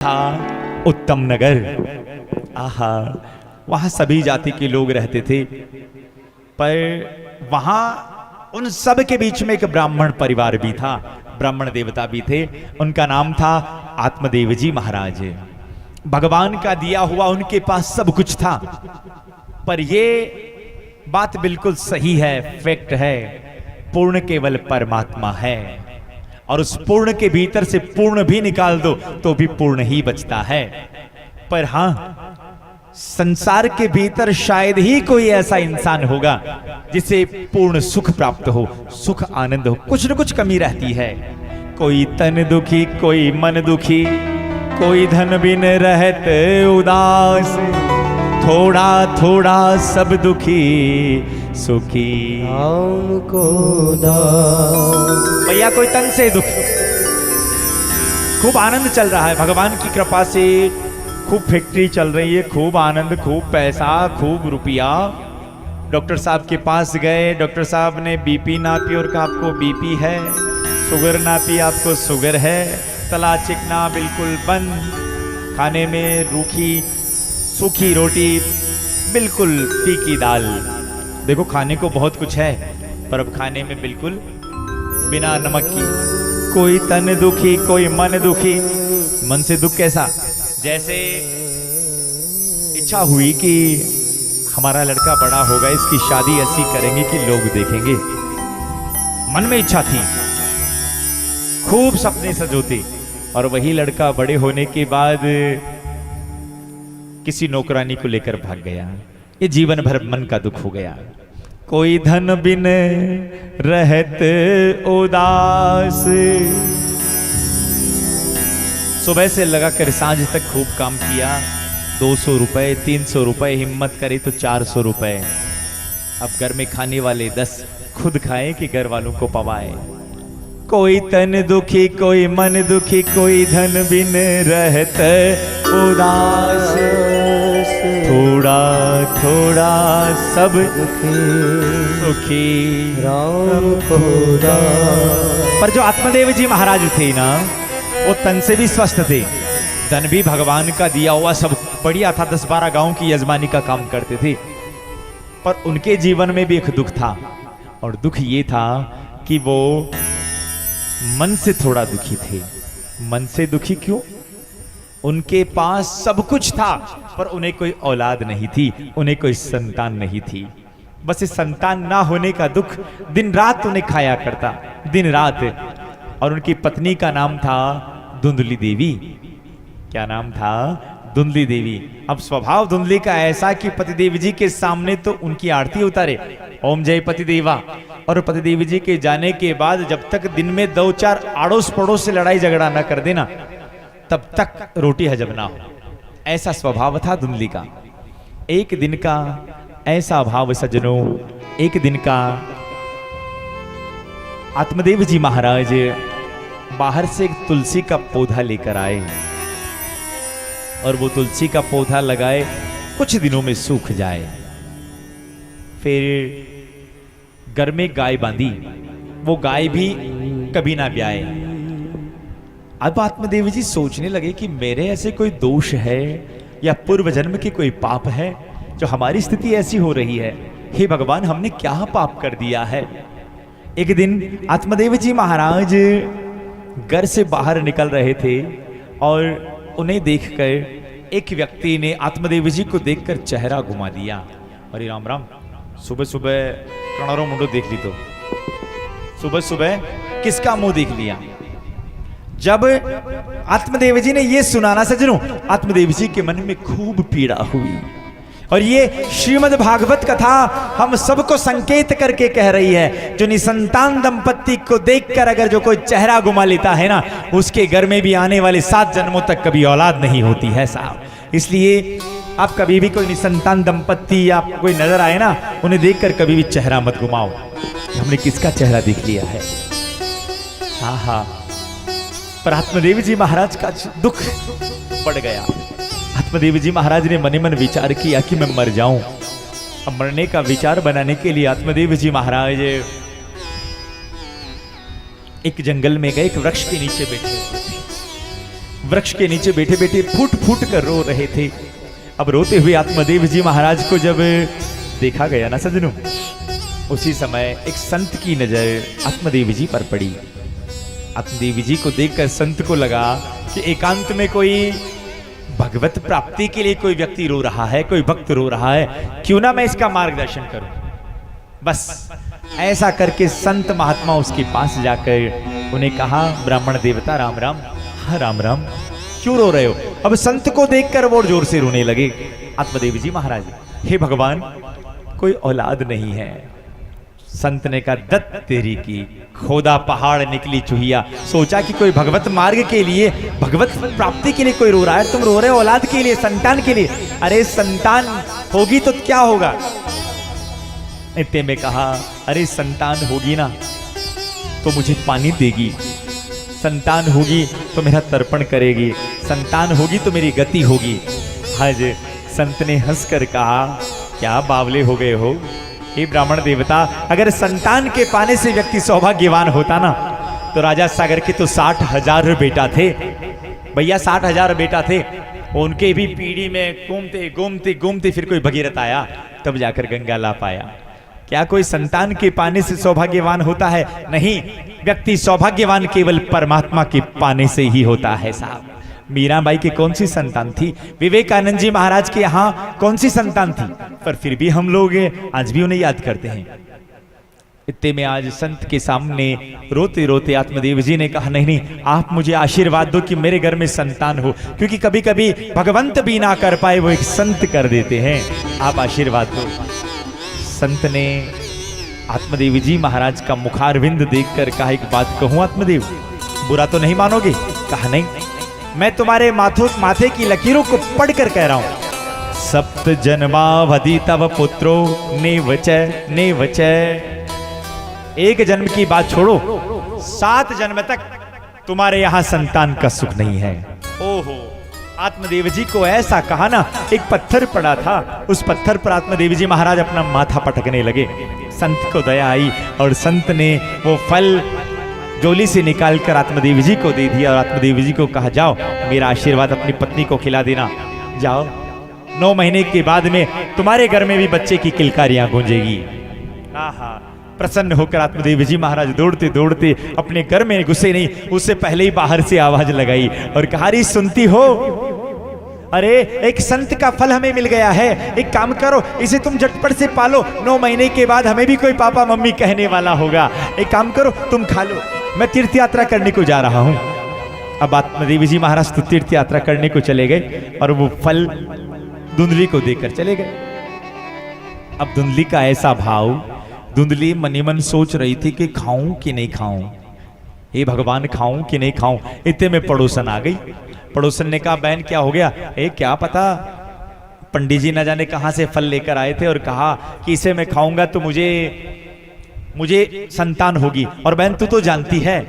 था उत्तम नगर। आहा, वहां सभी जाति के लोग रहते थे, पर वहां उन सब के बीच में एक ब्राह्मण परिवार भी था, ब्राह्मण देवता भी थे। उनका नाम था आत्मदेव जी महाराज। भगवान का दिया हुआ उनके पास सब कुछ था, पर ये बात बिल्कुल सही है, फैक्ट है, पूर्ण केवल परमात्मा है, और उस पूर्ण के भीतर से पूर्ण भी निकाल दो तो भी पूर्ण ही बचता है। पर हां, संसार के भीतर शायद ही कोई ऐसा इंसान होगा जिसे पूर्ण सुख प्राप्त हो, सुख आनंद हो। कुछ न कुछ कमी रहती है। कोई तन दुखी, कोई मन दुखी, कोई धन बिन रहत उदास, थोड़ा थोड़ा सब दुखी सुखी राम को दास। भैया कोई तन से दुख, खूब आनंद चल रहा है भगवान की कृपा से, खूब फैक्ट्री चल रही है, खूब आनंद, खूब पैसा, खूब रुपया। डॉक्टर साहब के पास गए, डॉक्टर साहब ने बीपी नापी और कहा आपको बीपी है, शुगर नापी, आपको शुगर है, तला चिकना बिल्कुल बंद, खाने में रूखी सूखी रोटी, बिल्कुल फीकी दाल। देखो खाने को बहुत कुछ है, पर अब खाने में बिल्कुल बिना नमक की। कोई तन दुखी, कोई मन दुखी। मन से दुख कैसा? जैसे इच्छा हुई कि हमारा लड़का बड़ा होगा, इसकी शादी ऐसी करेंगे कि लोग देखेंगे। मन में इच्छा थी, खूब सपने सजोते, और वही लड़का बड़े होने के बाद किसी नौकरानी को लेकर भाग गया। ये जीवन भर मन का दुख हो गया। कोई धन बिन रहत उदास। सुबह से लगाकर सांझ तक खूब काम किया, 200 रुपए, 300 रुपए, हिम्मत करे तो 400 रुपए। अब घर में खाने वाले 10, खुद खाए कि घर वालों को पवाए। कोई तन दुखी, कोई मन दुखी, कोई धन बिन रहत उदास, थोड़ा थोड़ा सब सुखी राम को दास। पर जो आत्मदेव जी महाराज थे ना, वो तन से भी स्वस्थ थे, धन भी भगवान का दिया हुआ सब बढ़िया था, 10-12 गांव की यजमानी का काम करते थे। पर उनके जीवन में भी एक दुख था, और दुख ये था कि वो मन से थोड़ा दुखी थे। मन से दुखी क्यों? उनके पास सब कुछ था, पर उन्हें कोई औलाद नहीं थी, उन्हें कोई संतान नहीं थी। बस इस संतान ना होने का दुख दिन रात उन्हें खाया करता, दिन रात। और उनकी पत्नी का नाम था धुंधली देवी। क्या नाम था? धुंधली देवी। अब स्वभाव धुंधली का ऐसा कि पतिदेव जी के सामने तो उनकी आरती उतारे, ओम जय पतिदेवा, और पतिदेव जी के जाने के बाद जब तक दिन में 2-4 आड़ोस पड़ोस से लड़ाई झगड़ा ना कर देना, तब तक रोटी हजम ना हो। ऐसा स्वभाव था धुंधली का। एक दिन का ऐसा भाव सज्जनों, एक दिन का आत्मदेव जी महाराज बाहर से एक तुलसी का पौधा लेकर आए, और वो तुलसी का पौधा लगाए, कुछ दिनों में सूख जाए। फिर घर में गाय बांधी, वो गाय भी कभी ना ब्याए। अब आत्मदेव जी सोचने लगे कि मेरे ऐसे कोई दोष है या पूर्व जन्म की कोई पाप है जो हमारी स्थिति ऐसी हो रही है। हे भगवान, हमने क्या पाप कर दिया है? एक दिन आत्मदेव जी महाराज घर से बाहर निकल रहे थे, और उन्हें देखकर एक व्यक्ति ने आत्मदेव जी को देखकर चेहरा घुमा दिया। अरे राम राम, सुबह सुबह कणारो मुंडो देख ली, तो सुबह सुबह किसका मुंह देख लिया? जब आत्मदेव जी ने यह सुना ना सज्जनों, आत्मदेव जी के मन में खूब पीड़ा हुई। और ये श्रीमद् भागवत कथा हम सबको संकेत करके कह रही है, जो निसंतान दंपत्ति को देखकर अगर जो कोई चेहरा घुमा लेता है ना, उसके घर में भी आने वाले 7 जन्मों तक कभी औलाद नहीं होती है साहब। इसलिए आप कभी भी कोई निसंतान दंपत्ति या आपको कोई नजर आए ना, उन्हें देखकर कभी भी चेहरा मत घुमाओ, हमने किसका चेहरा देख लिया है। हाँ हाँ, पर आत्मदेव जी महाराज का दुख बढ़ गया। आत्मदेव जी महाराज ने मन ही मन विचार किया कि मैं मर जाऊं। अब मरने का विचार बनाने के लिए आत्मदेव जी महाराज एक जंगल में गए, एक वृक्ष के नीचे बैठे। वृक्ष के नीचे बैठे बैठे फूट फूट कर रो रहे थे। अब रोते हुए आत्मदेव जी महाराज को जब देखा गया ना सज्जनों, उसी समय एक संत की नजर आत्मदेव जी पर पड़ी। आत्मदेव जी को देखकर संत को लगा कि एकांत में कोई भगवत प्राप्ति के लिए कोई व्यक्ति रो रहा है, कोई भक्त रो रहा है, क्यों ना मैं इसका मार्गदर्शन करूं। बस ऐसा करके संत महात्मा उसके पास जाकर उन्हें कहा, ब्राह्मण देवता राम राम। हाँ राम राम, क्यों रो रहे हो? अब संत को देखकर वो जोर से रोने लगे। आत्मदेव जी महाराज, हे भगवान, कोई औलाद नहीं है। संत ने कहा, दत्त तेरी की, खोदा पहाड़ निकली चूहिया। सोचा कि कोई भगवत मार्ग के लिए, भगवत प्राप्ति के लिए कोई रो रहा है, तुम रो रहे हो औलाद के लिए, संतान के लिए। अरे संतान होगी तो क्या होगा? इतने में कहा, अरे संतान होगी ना तो मुझे पानी देगी, संतान होगी तो मेरा तर्पण करेगी, संतान होगी तो मेरी गति होगी। आज संत ने हंसकर कहा, क्या बावले हो गए हो हे ब्राह्मण देवता, अगर संतान के पाने से व्यक्ति सौभाग्यवान होता ना तो राजा सागर के तो 60,000 बेटा थे भैया, 60,000 बेटा थे। उनके भी पीढ़ी में घूमते घूमते घूमते फिर कोई भगीरथ आया, तब जाकर गंगा ला पाया। क्या कोई संतान के पाने से सौभाग्यवान होता है? नहीं, व्यक्ति सौभाग्यवान केवल परमात्मा के पाने से ही होता है साहब। मीराबाई की कौन सी संतान थी? विवेकानंद जी महाराज के यहाँ कौन सी संतान थी? पर फिर भी हम लोग आज भी उन्हें याद करते हैं। इतने में आज संत के सामने रोते रोते आत्मदेव जी ने कहा, नहीं नहीं, आप मुझे आशीर्वाद दो कि मेरे घर में संतान हो, क्योंकि कभी कभी भगवंत भी ना कर पाए वो एक संत कर देते हैं, आप आशीर्वाद दो। संत ने आत्मदेव जी महाराज का मुखारविंद देखकर कहा, एक बात कहूं आत्मदेव, बुरा तो नहीं मानोगे? कहा नहीं, मैं तुम्हारे माथे की लकीरों को पढ़कर कह रहा हूं। सप्त जन्मावधि तव पुत्रो ने वचय। एक जन्म की बात छोड़ो, 7 जन्म तक तुम्हारे यहां संतान का सुख नहीं है। ओहो, आत्मदेव जी को ऐसा कहा ना, एक पत्थर पड़ा था, उस पत्थर पर आत्मदेव जी महाराज अपना माथा पटकने लगे। संत को दया आई और संत ने वो फल झोली से निकालकर आत्मदेव जी को दे दिया और आत्मदेव जी को कहा, जाओ मेरा आशीर्वाद अपनी पत्नी को खिला देना, जाओ। 9 महीने के बाद में तुम्हारे घर में भी बच्चे की किलकारियां गूंजेगी। आहा, प्रसन्न होकर आत्मदेव जी महाराज दौड़ते दौड़ते अपने घर में घुसे नहीं, उससे पहले ही बाहर से आवाज लगाई और कहा, अरे सुनती हो, अरे एक संत का फल हमें मिल गया है, एक काम करो, इसे तुम झटपट से पालो, 9 महीने के बाद हमें भी कोई पापा मम्मी कहने वाला होगा, एक काम करो तुम खा लो, मैं तीर्थ यात्रा करने को जा रहा हूं। अब आत्मदेव जी महाराज तो तीर्थ यात्रा करने को चले गए और वो फल धुंधली को देकर चले गए। अब धुंधली का ऐसा भाव, धुंधली मनी मन सोच रही थी कि खाऊं कि नहीं खाऊं, हे भगवान खाऊं कि नहीं खाऊं। इतने में पड़ोसन आ गई। पड़ोसन ने कहा, बहन क्या हो गया? क्या पता, पंडित जी न जाने कहां से फल लेकर आए थे और कहा कि इसे मैं खाऊंगा तो मुझे संतान होगी। और बहन तू तो जानती है,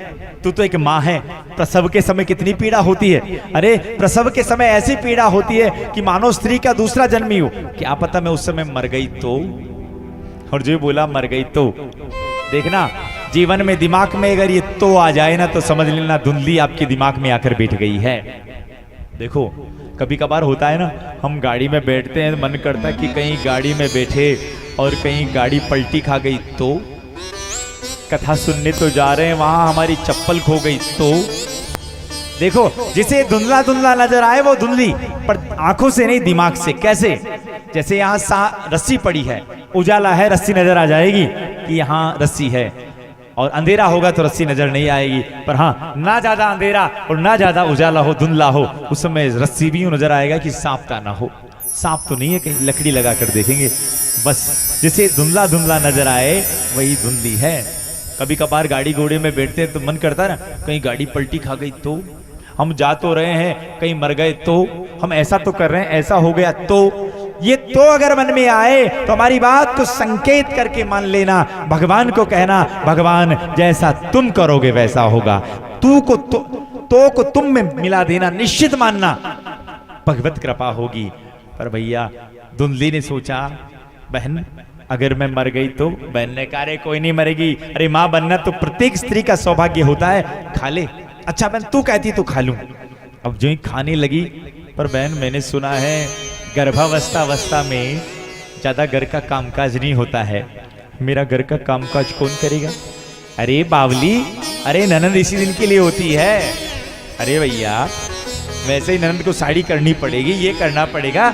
तू तो एक माँ है, प्रसव के समय कितनी पीड़ा होती है। अरे प्रसव के समय ऐसी पीड़ा होती है कि मानो स्त्री का दूसरा जन्म ही हो। क्या पता मैं उस समय मर गई तो? और जो बोला मर गई तो, देखना जीवन में दिमाग में अगर ये तो आ जाए ना तो समझ लेना धुंधली आपके दिमाग में आकर बैठ गई है। देखो कभी कभार होता है ना, हम गाड़ी में बैठते हैं, मन करता है कि कहीं गाड़ी में बैठे और कहीं गाड़ी पलटी खा गई तो, कथा सुनने तो जा रहे हैं, वहां हमारी चप्पल खो गई तो। देखो जिसे धुंधला धुंधला नजर आए वो धुंधली, पर आंखों से नहीं, दिमाग से। कैसे? जैसे यहाँ रस्सी पड़ी है, उजाला है, रस्सी नजर आ जाएगी कि यहाँ रस्सी है, और अंधेरा होगा तो रस्सी नजर नहीं आएगी। पर हाँ, ना ज्यादा अंधेरा और ना ज्यादा उजाला हो, धुंधला हो, उस समय रस्सी भी नजर आएगा कि सांप का ना हो। सांप तो नहीं है, कहीं लकड़ी लगा कर देखेंगे। बस जिसे धुंधला धुंधला नजर आए वही धुंधली है। कभी कभार गाड़ी घोड़े में बैठते हैं तो मन करता है ना, कहीं गाड़ी पलटी खा गई तो, हम जा तो रहे हैं कहीं मर गए तो, हम ऐसा तो कर रहे हैं ऐसा हो गया तो। ये तो अगर मन में आए तो हमारी बात को संकेत करके मान लेना, भगवान को कहना, भगवान जैसा तुम करोगे वैसा होगा। तू को तो को तुम में मिला देना, निश्चित मानना भगवत कृपा होगी। पर भैया धुंधली ने सोचा, बहन अगर मैं मर गई तो? बहन ने कहा, अरे कोई नहीं मरेगी, अरे माँ बनना तो प्रत्येक स्त्री का सौभाग्य होता है, खा ले। अच्छा बहन तू कहती तो खा लूं। अब जो ही खाने लगी, पर बहन मैंने सुना है गर्भावस्था में ज्यादा घर का कामकाज नहीं होता है। मेरा घर का कामकाज कौन करेगा? अरे बावली, अरे ननद इसी दिन के लिए होती है। अरे भैया, वैसे ही ननद को साड़ी करनी पड़ेगी, ये करना पड़ेगा,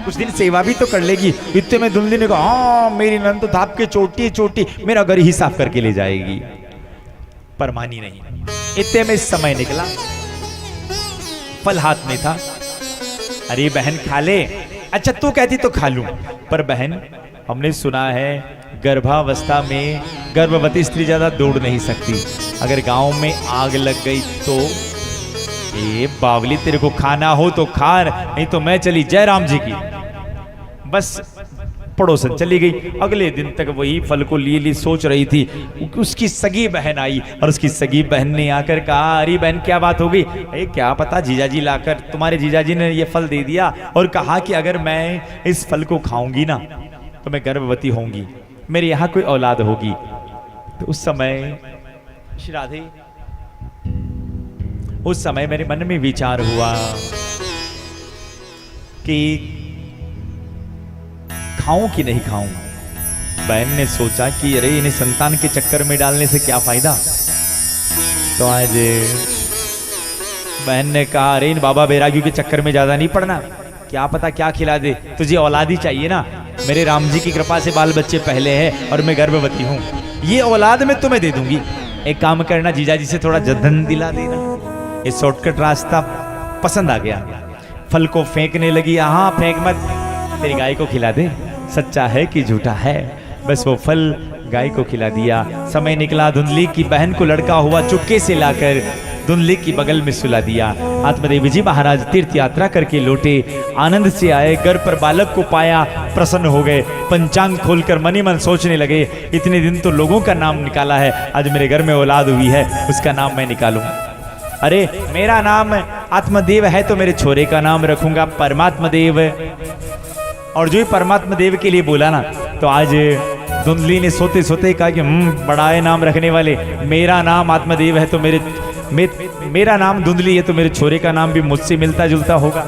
कुछ दिन सेवा भी तो कर लेगी। इतने में दुल्हन ने कहा, हाँ मेरी ननद तो धाप के चोटी चोटी मेरा घर ही साफ करके ले जाएगी। पर मानी नहीं। इतने में समय निकला, फल हाथ में था। अरे बहन खा ले। अच्छा तू कहती तो खा लूं, पर बहन हमने सुना है गर्भावस्था में गर्भवती स्त्री ज्यादा दौड़ नहीं सकती। अगर गांव में आग लग गई तो ए बावली, तेरे को खाना हो तो खा, नहीं तो मैं चली जय राम जी की। बस पड़ोसन चली गई। अगले दिन तक वही फल को लिए सोच रही थी। उसकी सगी बहन आई और उसकी सगी बहन ने आकर कहा, अरे बहन क्या बात हो गई? क्या पता, जीजाजी लाकर, तुम्हारे जीजाजी ने ये फल दे दिया और कहा कि अगर मैं इस फल को खाऊंगी ना तो मैं गर्भवती होंगी, मेरे यहाँ कोई औलाद होगी। तो उस समय श्री राधे, उस समय मेरे मन में विचार हुआ कि खाऊं कि नहीं खाऊं। बहन ने सोचा कि अरे इन्हें संतान के चक्कर में डालने से क्या फायदा। तो आज बहन ने कहा, अरे इन बाबा बैरागियों के चक्कर में ज्यादा नहीं पड़ना, क्या पता क्या खिला दे, तुझे औलाद ही चाहिए ना। मेरे राम जी की कृपा से बाल बच्चे पहले हैं और मैं गर्भवती हूँ, ये औलाद मैं तुम्हें दे दूंगी। एक काम करना, जीजाजी से थोड़ा धन दिला देना। ये शॉर्टकट रास्ता पसंद आ गया। फल को फेंकने लगी, हाँ फेंक मत, तेरी गाय को खिला दे, सच्चा है कि झूठा है। बस वो फल गाय को खिला दिया। समय निकला, धुंधली की बहन को लड़का हुआ, चुपके से लाकर धुंधली की बगल में सुला दिया। आत्मदेव जी महाराज तीर्थ यात्रा करके लौटे, आनंद से आए, घर पर बालक को पाया, प्रसन्न हो गए। पंचांग खोलकर मनी मन सोचने लगे, इतने दिन तो लोगों का नाम निकाला है, आज मेरे घर में औलाद हुई है, उसका नाम मैं निकालूं। अरे मेरा नाम आत्मदेव है तो मेरे छोरे का नाम रखूंगा परमात्मा देव। और जो ही परमात्मा देव के लिए बोला ना, तो आज धुंधली ने सोते सोते कहा कि बड़ा है नाम रखने वाले, मेरा नाम आत्मदेव है तो मेरा नाम धुंधली है तो मेरे छोरे का नाम भी मुझसे मिलता जुलता होगा।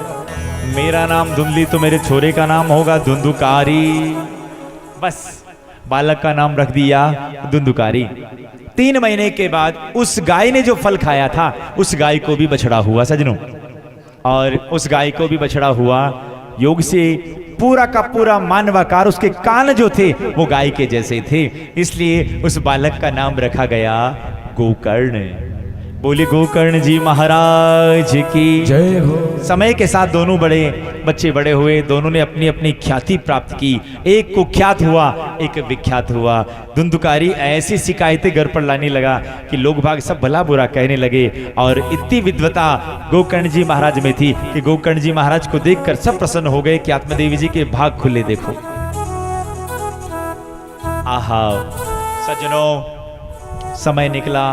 मेरा नाम धुंधली तो मेरे छोरे का नाम होगा धुंधुकारी। बस बालक का नाम रख दिया धुंधुकारी। 3 महीने के बाद उस गाय ने जो फल खाया था, उस गाय को भी बछड़ा हुआ सजनों। और उस गाय को भी बछड़ा हुआ, योग से पूरा का पूरा मानवाकार, उसके कान जो थे वो गाय के जैसे थे, इसलिए उस बालक का नाम रखा गया गोकर्ण। बोले गोकर्ण जी महाराज की जय हो। समय के साथ दोनों बच्चे बड़े हुए, दोनों ने अपनी अपनी ख्याति प्राप्त की। एक कुख्यात हुआ, एक विख्यात हुआ। धुंधुकारी ऐसी शिकायतें घर पर लाने लगा कि लोग भाग सब भला बुरा कहने लगे। और इतनी विद्वता गोकर्ण जी महाराज में थी कि गोकर्ण जी महाराज को देखकर सब प्रसन्न हो गए कि आत्मदेवी जी के भाग खुले देखो। आहा सज्जनों, समय निकला,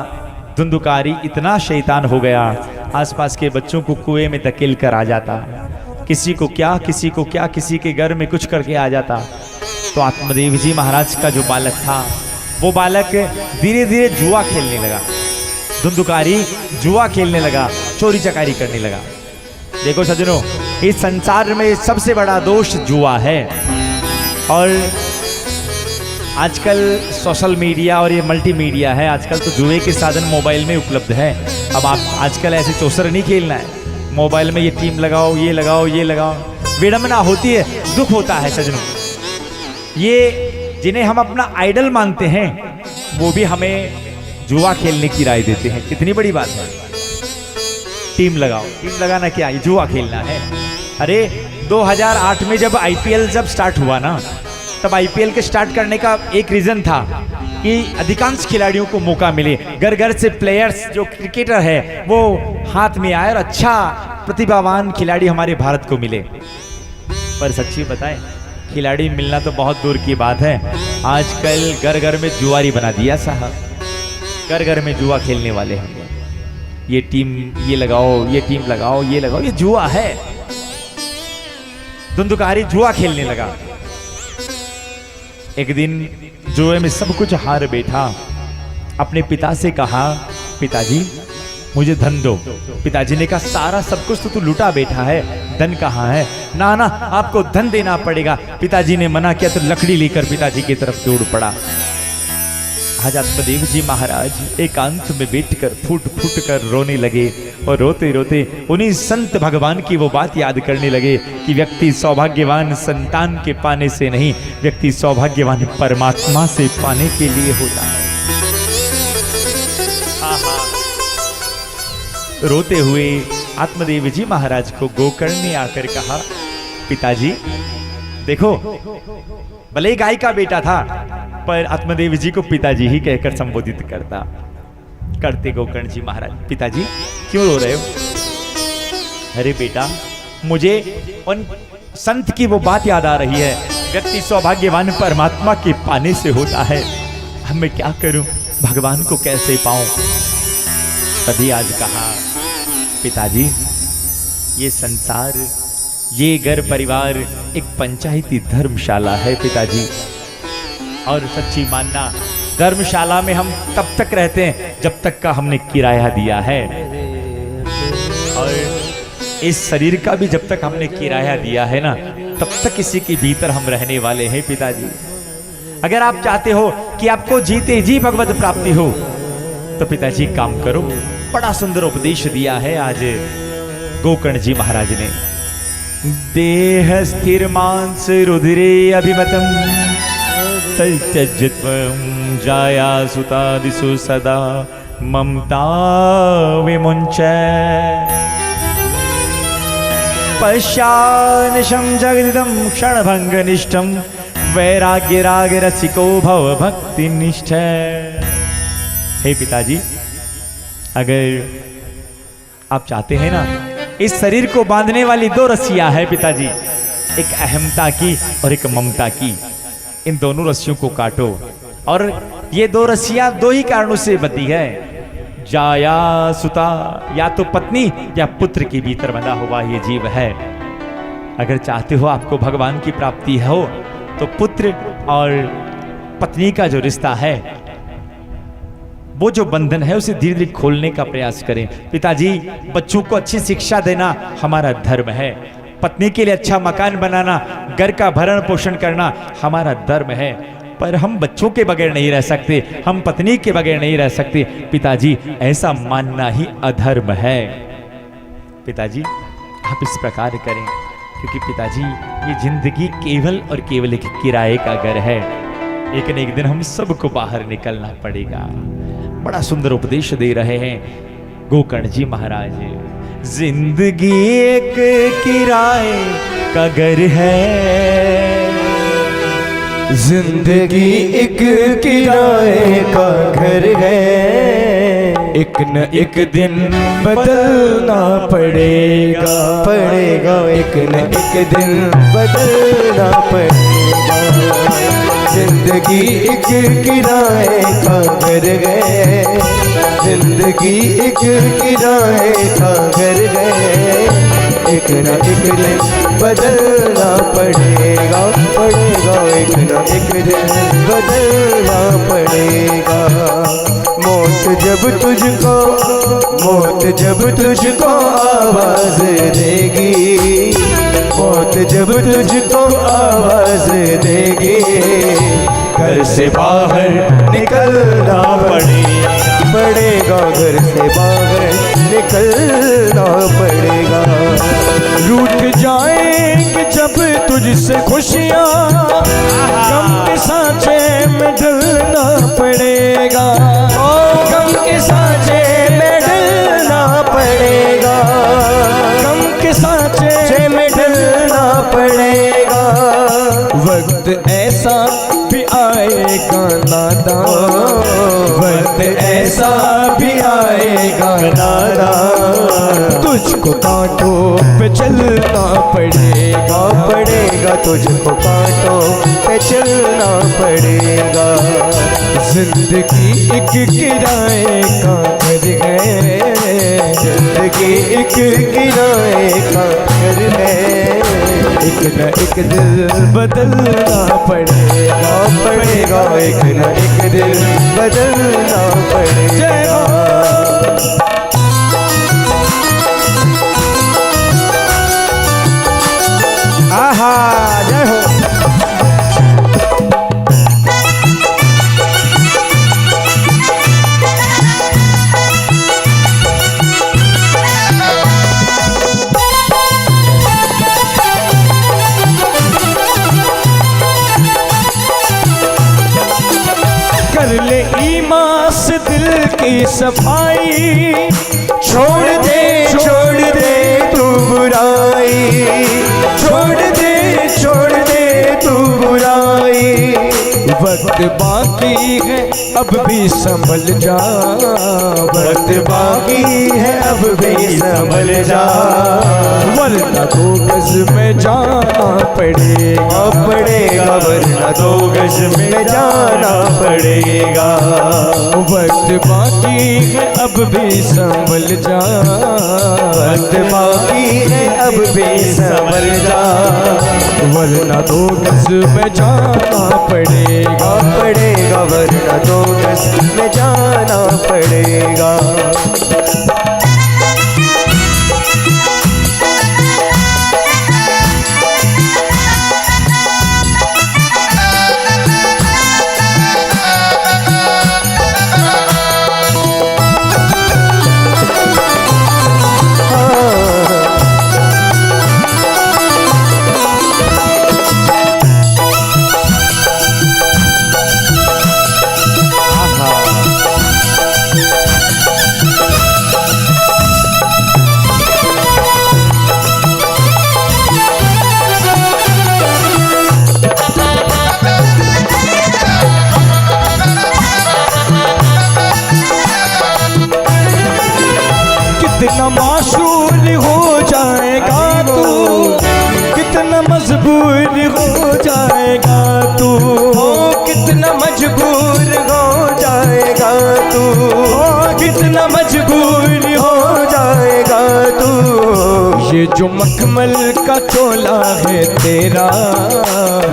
धुंधुकारी इतना शैतान हो गया, आसपास के बच्चों को कुएं में धकेल कर आ जाता, किसी को क्या किसी के घर में कुछ करके आ जाता। तो आत्मदेव जी महाराज का जो बालक था, वो बालक धीरे धीरे जुआ खेलने लगा। धुंधुकारी जुआ खेलने लगा, चोरी चकारी करने लगा। देखो सज्जनों, इस संसार में सबसे बड़ा दोष जुआ है। और आजकल सोशल मीडिया और ये मल्टीमीडिया है, आजकल तो जुए के साधन मोबाइल में उपलब्ध है। अब आप आजकल ऐसे चौसर नहीं खेलना है, मोबाइल में ये टीम लगाओ, ये लगाओ, ये लगाओ। विडंबना होती है, दुख होता है सज्जनों। ये जिन्हें हम अपना आइडल मानते हैं, वो भी हमें जुआ खेलने की राय देते हैं। कितनी बड़ी बात है। टीम लगाओ, टीम लगाना क्या, ये जुआ खेलना है। अरे 2008 में जब IPL जब स्टार्ट हुआ ना, तब IPL के स्टार्ट करने का एक रीजन था कि अधिकांश खिलाड़ियों को मौका मिले, घर घर से प्लेयर्स जो क्रिकेटर है वो हाथ में आए और अच्छा प्रतिभावान खिलाड़ी हमारे भारत को मिले। पर सच्ची बताएं, खिलाड़ी मिलना तो बहुत दूर की बात है। आजकल घर घर में जुआरी बना दिया साहब, घर घर में जुआ खेलने वाले हैं। ये टीम ये लगाओ, ये टीम लगाओ, ये लगाओ, ये जुआ है। धुंधुकारी जुआ खेलने लगा। एक दिन जुए में सब कुछ हार बैठा, अपने पिता से कहा, पिताजी मुझे धन दो। पिताजी ने कहा सारा सब कुछ तो तू लुटा बैठा है, धन कहाँ है? ना ना, आपको धन देना पड़ेगा। पिताजी ने मना किया तो लकड़ी लेकर पिताजी की तरफ दौड़ पड़ा। आज आत्मदेव जी महाराज एकांत में बैठकर फूट फूट कर रोने लगे और रोते रोते उन्हीं संत भगवान की वो बात याद करने लगे कि व्यक्ति सौभाग्यवान संतान के पाने से नहीं, व्यक्ति सौभाग्यवान परमात्मा से पाने के लिए होता है। रोते हुए आत्मदेव जी महाराज को गोकर्ण ने आकर कहा, पिताजी देखो, भले ही गाय का बेटा था पर आत्मदेव जी को पिताजी ही कहकर संबोधित करते गोकर्ण जी महाराज। पिताजी क्यों रो रहे हो? अरे बेटा, मुझे उन संत की वो बात याद आ रही है, व्यक्ति सौभाग्यवान परमात्मा के पाने से होता है। अब मैं क्या करूं, भगवान को कैसे पाऊं? तभी आज कहा, पिताजी ये संसार, ये घर परिवार एक पंचायती धर्मशाला है पिताजी, और सच्ची मानना धर्मशाला में हम तब तक रहते हैं जब तक का हमने किराया दिया है, और इस शरीर का भी जब तक हमने किराया दिया है ना, तब तक इसी के भीतर हम रहने वाले हैं पिताजी। अगर आप चाहते हो कि आपको जीते जी भगवत प्राप्ति हो तो पिताजी काम करो। बड़ा सुंदर उपदेश दिया है आज गोकर्ण जी महाराज ने। देह स्थिर मांस रुधिरे अभिमतम तज्जत्वं जाया सुतादिषु सदा ममता विमुञ्च पश्यानिशं जगदिदं क्षणभंगनिष्ठं वैराग्यरागरसिको भव भक्तिनिष्ठ। हे पिताजी, अगर आप चाहते हैं ना, इस शरीर को बांधने वाली दो रस्सियां है पिताजी, एक अहमता की और एक ममता की। इन दोनों रस्सियों को काटो, और ये दो रस्सियां दो ही कारणों से बंधी है, जाया सुता, या तो पत्नी या पुत्र के भीतर बंधा हुआ ये जीव है। अगर चाहते हो आपको भगवान की प्राप्ति हो तो पुत्र और पत्नी का जो रिश्ता है, वो जो बंधन है, उसे धीरे धीरे खोलने का प्रयास करें। पिताजी, बच्चों को अच्छी शिक्षा देना हमारा धर्म है, पत्नी के लिए अच्छा मकान बनाना, घर का भरण पोषण करना हमारा धर्म है, पर हम बच्चों के बगैर नहीं रह सकते, हम पत्नी के बगैर नहीं रह सकते। पिताजी, ऐसा मानना ही अधर्म है। पिताजी, आप इस प्रकार करें, क्योंकि पिताजी ये जिंदगी केवल और केवल एक किराए का घर है, एक न एक दिन हम सबको बाहर निकलना पड़ेगा। बड़ा सुंदर उपदेश दे रहे हैं गोकर्ण जी महाराज। जिंदगी एक किराए का घर है, जिंदगी एक किराए का घर है, एक न एक दिन बदलना पड़ेगा, एक न एक दिन बदलना पड़ेगा। जिंदगी एक किराए का घर है, जिंदगी एक किराए का घर है, एक न एक दिन बदलना पड़ेगा, एक न एक दिन बदलना पड़ेगा। मौत जब तुझको आवाज देगी, मौत जब तुझको आवाज देगी, घर से बाहर निकलना पड़ेगा, घर से बाहर निकलना पड़ेगा। रूठ जाएंगे जब तुझसे खुशियाँ, गम के सांचे में ढलना पड़ेगा, गम के सांचे में ढलना पड़ेगा, गम के सांचे में ढलना पड़ेगा। वक्त ऐसा भी आएगा नादान, वक्त ऐसा भी आएगा नादान, तुझको कांटों पे चलना पड़ेगा, तुझको कांटों पे चलना पड़ेगा। जिंदगी एक किराए का घर है, जिंदगी एक किराए का घर है, एक न एक दिल बदलना पड़ेगा, एक न एक दिल बदलना पड़ेगा। सफाई, छोड़ दे तू बुराई, छोड़ दे तू बुराई। वक्त बाकी है अब भी संभल जा, वक्त बाकी है अब भी संभल जा, वरना 2 गज में जाना पड़ेगा, वरना 2 गज में जाना पड़ेगा। वक्त बाकी है अब भी संभल जा, वक्त बाकी है अब भी संभल जा, वरना 2 गज में जाना पड़ेगा, वरना 2 गज में जाना पड़ेगा। कितना माशूर हो जाएगा तू, कितना मजबूर हो जाएगा तू, कितना मजबूर हो जाएगा तू, कितना मजबूर हो जाएगा तू। ये जो मखमल का चोला है तेरा,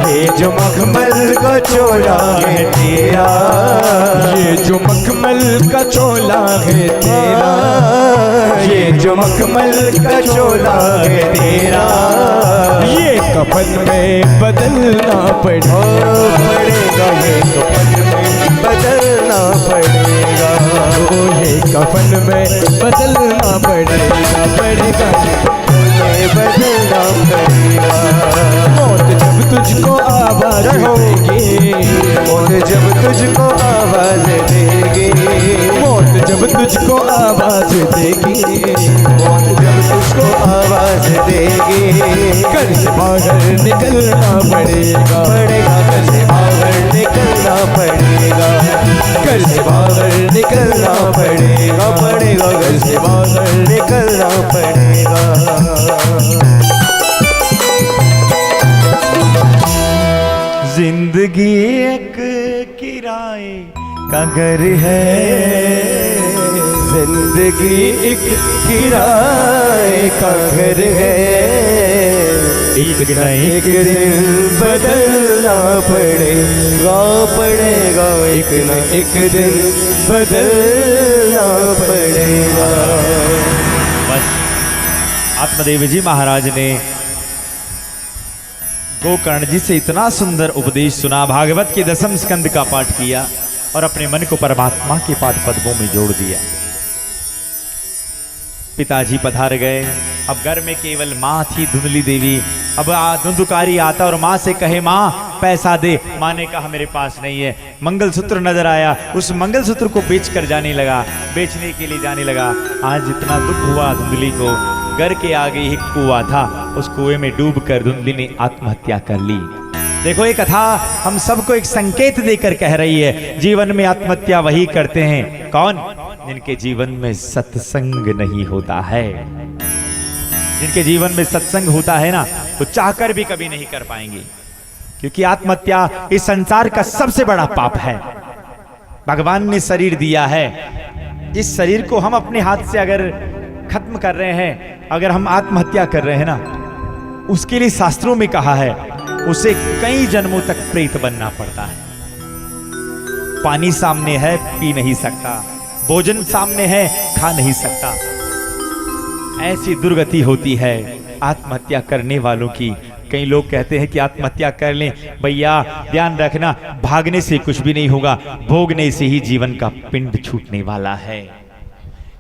ये जो मखमल का चोला है तेरा, ये जो मखमल का चोला है तेरा, ये जो मखमल का चोला है तेरा, ये कफन में बदलना पड़ेगा, ये कफन में बदलना पड़ेगा, ये कफन में बदलना पड़ेगा, बदलना पड़ेगा। मौत जब तुझको आवाज देगी, मौत जब तुझको आवाज देगी, मौत जब तुझको आवाज देगी, मौत जब तुझको आवाज देगी, घर से बाहर निकलना पड़ेगा, घर से बाहर निकलना पड़ेगा, घर से बाहर निकलना पड़ेगा, घर से बाहर निकलना पड़ेगा। जिंदगी एक किराए का घर है, जिंदगी एक किराए का घर है, एक न एक दिन बदलना पड़ेगा, एक न एक दिन बदलना पड़ेगा। बस आत्मदेव जी महाराज ने गोकर्ण जी से इतना सुंदर उपदेश सुना, भागवत के 10वें स्कंद का पाठ किया और अपने मन को परमात्मा के पाद पद्मों में जोड़ दिया। पिताजी पधार गए। अब घर में केवल माँ थी धुंधली देवी। अब धुंधुकारी आता और माँ से कहे माँ पैसा दे। माँ ने कहा मेरे पास नहीं है। मंगलसूत्र नजर आया, उस मंगलसूत्र को बेचकर जाने लगा, बेचने के लिए जाने लगा। आज इतना दुख हुआ धुंधली को। घर के आगे एक कुआं था, उस कुएं में डूबकर धुंधली ने आत्महत्या कर ली। देखो ये कथा हम सबको एक संकेत देकर कह रही है, जीवन में आत्महत्या वही करते हैं कौन, जिनके जीवन में सत्संग नहीं होता है। जिनके जीवन में सत्संग होता है ना, वो चाहकर भी कभी नहीं कर पाएंगे, क्योंकि आत्महत्या इस संसार का सबसे बड़ा पाप है। भगवान ने शरीर दिया है, इस शरीर को हम अपने हाथ से अगर खत्म कर रहे हैं, अगर हम आत्महत्या कर रहे हैं ना, उसके लिए शास्त्रों में कहा है उसे कई जन्मों तक प्रेत बनना पड़ता है। पानी सामने है पी नहीं सकता, भोजन सामने है खा नहीं सकता। ऐसी दुर्गति होती है आत्महत्या करने वालों की। कई लोग कहते हैं कि आत्महत्या कर लें। भैया ध्यान रखना, भागने से कुछ भी नहीं होगा, भोगने से ही जीवन का पिंड छूटने वाला है।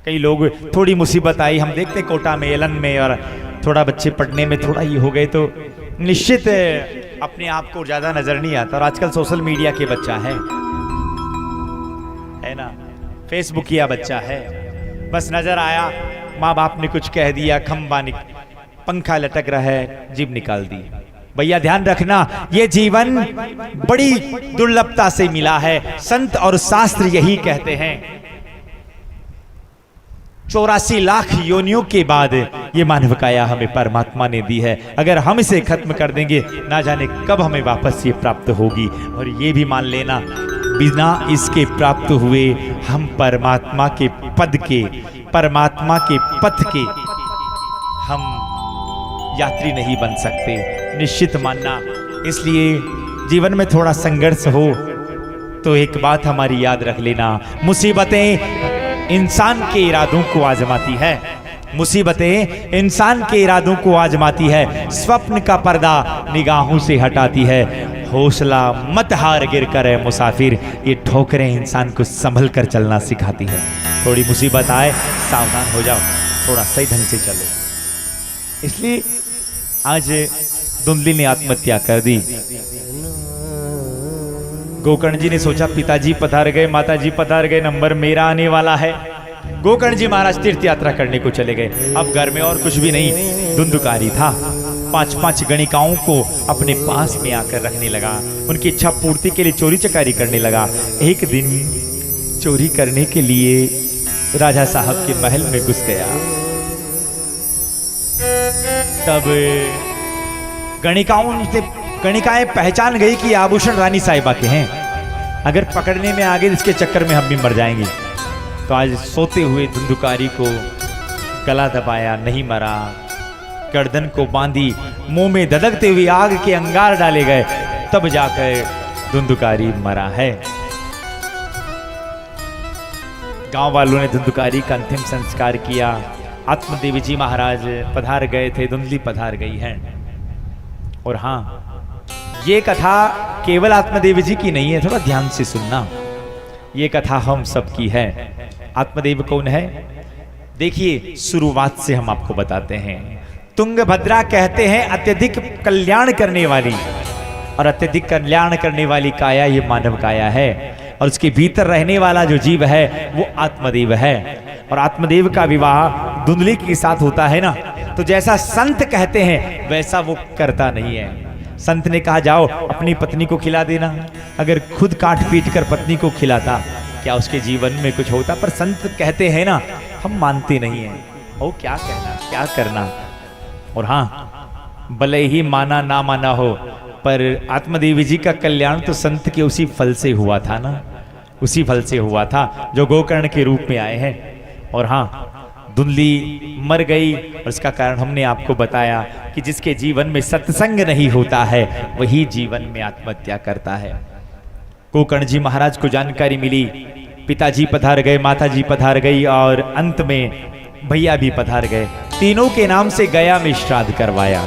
कई लोग थोड़ी मुसीबत आई, हम देखते कोटा में, एलन में, और थोड़ा बच्चे पढ़ने में थोड़ा ये हो गए तो निश्चित अपने आप को ज्यादा नजर नहीं आता। और आजकल सोशल मीडिया के बच्चा है ना, फेसबुक किया बच्चा है, बस नजर आया, माँ बाप ने कुछ कह दिया, खंबा पंखा लटक रहा है, जीभ निकाल दी। भैया ध्यान रखना, ये जीवन बड़ी दुर्लभता से मिला है। संत और शास्त्र यही कहते हैं, 84 लाख योनियों के बाद ये मानव काया हमें परमात्मा ने दी है। अगर हम इसे खत्म कर देंगे, ना जाने कब हमें वापस ये प्राप्त होगी। और ये भी मान लेना, बिना इसके प्राप्त हुए हम परमात्मा के पद के, परमात्मा के पथ के हम यात्री नहीं बन सकते, निश्चित मानना। इसलिए जीवन में थोड़ा संघर्ष हो तो एक बात हमारी याद रख लेना, मुसीबतें इंसान के इरादों को आजमाती है, मुसीबतें इंसान के इरादों को आजमाती है, स्वप्न का पर्दा निगाहों से हटाती है। हौसला मत हार गिर कर है मुसाफिर, ये ठोकरें इंसान को संभल कर चलना सिखाती है। थोड़ी मुसीबत आए, सावधान हो जाओ, थोड़ा सही ढंग से चलो। इसलिए आज धुंधली ने आत्महत्या कर दी। गोकर्ण जी ने सोचा पिताजी पधार गए, माताजी पधार गए, नंबर मेरा आने वाला है। गोकर्ण जी महाराज तीर्थ यात्रा करने को चले गए। अब घर में और कुछ भी नहीं, धुंधकारी था। 5-5 गणिकाओं को अपने पास में आकर रखने लगा, उनकी इच्छा पूर्ति के लिए चोरी चकारी करने लगा। एक दिन चोरी करने के लिए राजा साहब के महल में घुस गया। तब गणिकाएं पहचान गई कि आभूषण रानी साहिबा के हैं, अगर पकड़ने में आगे इसके चक्कर में हम भी मर जाएंगे। तो आज सोते हुए धुंधुकारी को गला दबाया, नहीं मरा, गर्दन को बांधी, मुंह में धधकते हुए आग के अंगार डाले गए, तब जाकर धुंधुकारी मरा है। गांव वालों ने धुंधुकारी का अंतिम संस्कार किया। आत्मदेव जी महाराज पधार गए थे, धुंधली पधार गई है। और हाँ, ये कथा केवल आत्मदेव जी की नहीं है, थोड़ा ध्यान से सुनना। ये कथा हम सब की है। आत्मदेव कौन है? देखिए, शुरुआत से हम आपको बताते हैं। तुंगभद्रा कहते हैं अत्यधिक कल्याण करने वाली, और अत्यधिक कल्याण करने वाली काया ये मानव काया है, और उसके भीतर रहने वाला जो जीव है वो आत्मदेव है। और आत्मदेव का विवाह धुंधली के साथ होता है ना, तो जैसा संत कहते हैं वैसा वो करता नहीं है। संत ने कहा जाओ अपनी पत्नी को खिला देना, अगर खुद काट पीट कर पत्नी को खिलाता क्या उसके जीवन में कुछ होता? पर संत कहते हैं ना, हम मानते नहीं हैं। ओ क्या कहना, क्या करना। और हाँ, भले ही माना ना माना हो, पर आत्मदेवी जी का कल्याण तो संत के उसी फल से हुआ था ना, उसी फल से हुआ था जो गोकर्ण के रूप में आए हैं। और हाँ, धुंधली मर गई, और इसका कारण हमने आपको बताया कि जिसके जीवन में सत्संग नहीं होता है वही जीवन में आत्महत्या करता है। गोकर्ण जी महाराज को जानकारी मिली, पिताजी पधार गए, माताजी पधार गई, और अंत में भैया भी पधार गए। तीनों के नाम से गया में श्राद्ध करवाया।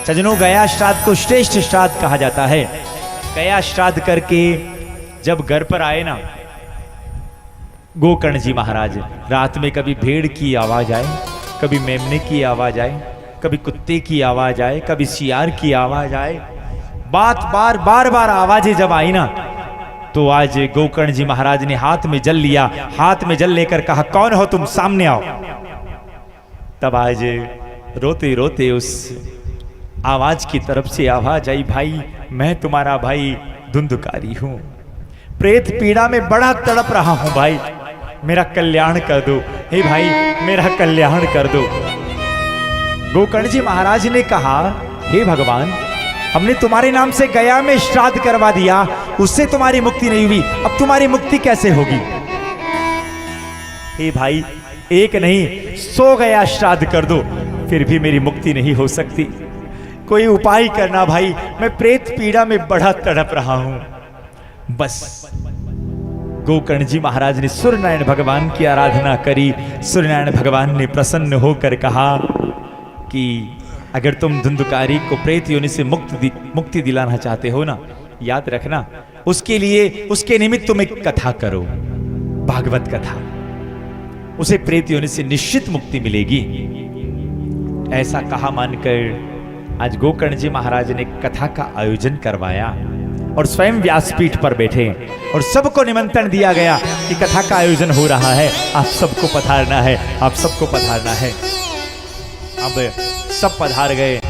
सजनों, गया श्राद्ध को श्रेष्ठ श्राद्ध कहा जाता है। गया श्राद्ध करके जब घर पर आए ना गोकर्ण जी महाराज, रात में कभी भेड़ की आवाज आए, कभी मेमने की आवाज आए, कभी कुत्ते की आवाज आए, कभी सियार की आवाज आए, बार बार आवाजें जब आई ना, तो आज गोकर्ण जी महाराज ने हाथ में जल लिया, हाथ में जल लेकर कहा, कौन हो तुम, सामने आओ। तब आज रोते रोते उस आवाज की तरफ से आवाज आई, भाई मैं तुम्हारा भाई धुंधुकारी हूं, प्रेत पीड़ा में बड़ा तड़प रहा हूं, भाई मेरा कल्याण कर दो, हे भाई मेरा कल्याण कर दो। गोकर्ण जी महाराज ने कहा, हे भगवान, हमने तुम्हारे नाम से गया में श्राद्ध करवा दिया, उससे तुम्हारी मुक्ति नहीं हुई, अब तुम्हारी मुक्ति कैसे होगी? हे भाई, एक नहीं 100 गया श्राद्ध कर दो, फिर भी मेरी मुक्ति नहीं हो सकती, कोई उपाय करना भाई, मैं प्रेत पीड़ा में बड़ा तड़प रहा हूं। बस गोकर्ण जी महाराज ने सूर्यनारायण भगवान की आराधना करी। सूर्यनारायण भगवान ने प्रसन्न होकर कहा कि अगर तुम धुंधुकारी को प्रेत योनि से मुक्ति दिलाना चाहते हो ना, याद रखना, उसके लिए उसके निमित्त तुम एक कथा करो, भागवत कथा, उसे प्रेत योनि से निश्चित मुक्ति मिलेगी। ऐसा कहा मानकर आज गोकर्ण जी महाराज ने कथा का आयोजन करवाया। और स्वयं व्यासपीठ पर बैठे और सबको निमंत्रण दिया गया कि कथा का आयोजन हो रहा है, आप सबको पधारना है, आप सबको पधारना है। अब सब पधार गए।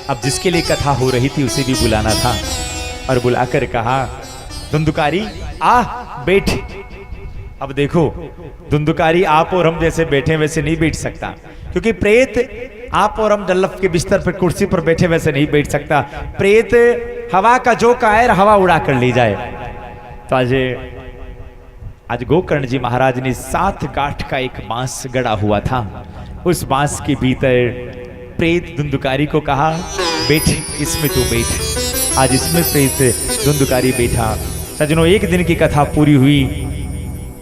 अब जिसके लिए कथा हो रही थी उसे भी बुलाना था और बुलाकर कहा, धुंधुकारी आ बैठ। अब देखो, धुंधुकारी आप और हम जैसे बैठे वैसे नहीं बैठ सकता, क्योंकि प्रेत आप और हम डल्लफ के बिस्तर पर कुर्सी पर बैठे वैसे नहीं बैठ सकता। प्रेत हवा का जो कायर हवा उड़ा कर ले जाए। तो आज गोकर्ण जी महाराज ने 7 काठ का एक बांस गड़ा हुआ था। उस बांस के भीतर प्रेत धुंधुकारी को कहा, बैठ, इसमें तू बैठ। आज इसमें प्रेत धुंधुकारी बैठा। सज्जनों, एक दिन की कथा पूरी हुई,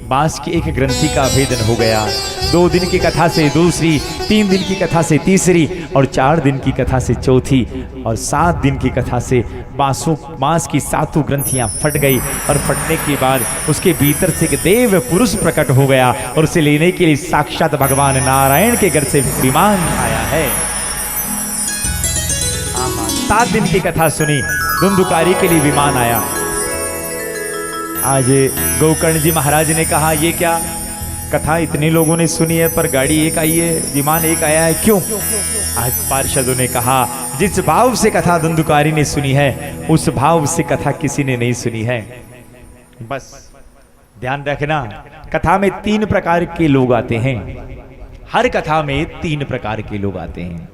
बांस की एक ग्रंथि का भेदन हो गया। 2 दिन की कथा से दूसरी, 3 दिन की कथा से तीसरी और 4 दिन की कथा से चौथी और 7 दिन की कथा से बांस की 7 ग्रंथियां फट गई। और फटने के बाद उसके भीतर से एक देव पुरुष प्रकट हो गया और उसे लेने के लिए साक्षात भगवान नारायण के घर से विमान आया है। 7 दिन की कथा सुनी, धुंधुकारी के लिए विमान आया। आज गोकर्ण जी महाराज ने कहा, ये क्या कथा इतने लोगों ने सुनी है पर गाड़ी एक आई है, विमान एक आया है, क्यों? आज पार्षदों ने कहा, जिस भाव से कथा धुंधुकारी ने सुनी है उस भाव से कथा किसी ने नहीं सुनी है। बस ध्यान रखना, कथा में 3 प्रकार के लोग आते हैं। हर कथा में 3 प्रकार के लोग आते हैं।